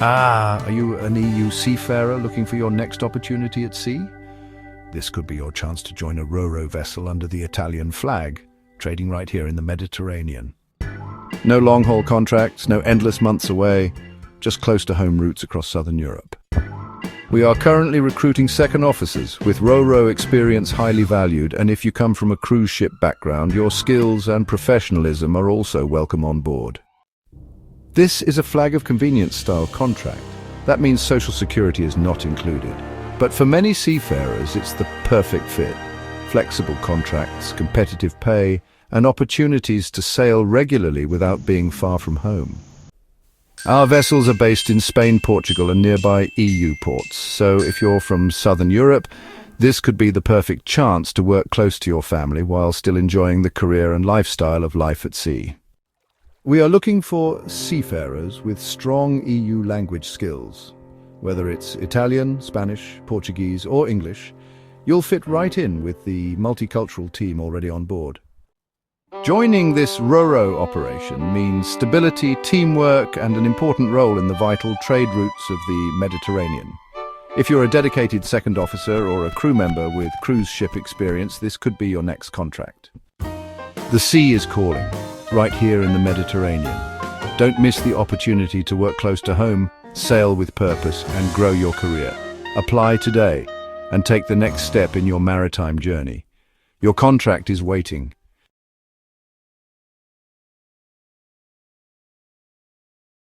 Are you an EU seafarer looking for your next opportunity at sea? This could be your chance to join a RoRo vessel under the Italian flag, trading right here in the Mediterranean. No long-haul contracts, no endless months away, just close-to-home routes across southern Europe. We are currently recruiting second officers, with RoRo experience highly valued, and if you come from a cruise ship background, your skills and professionalism are also welcome on board. This is a flag of convenience style contract. That means social security is not included. But for many seafarers, it's the perfect fit. Flexible contracts, competitive pay, and opportunities to sail regularly without being far from home. Our vessels are based in Spain, Portugal, and nearby EU ports, so if you're from southern Europe, this could be the perfect chance to work close to your family while still enjoying the career and lifestyle of life at sea. We are looking for seafarers with strong EU language skills. Whether it's Italian, Spanish, Portuguese, or English, you'll fit right in with the multicultural team already on board. Joining this RoRo operation means stability, teamwork, and an important role in the vital trade routes of the Mediterranean. If you're a dedicated second officer or a crew member with cruise ship experience, this could be your next contract. The sea is calling, right here in the Mediterranean. Don't miss the opportunity to work close to home, sail with purpose, and grow your career. Apply today and take the next step in your maritime journey. Your contract is waiting.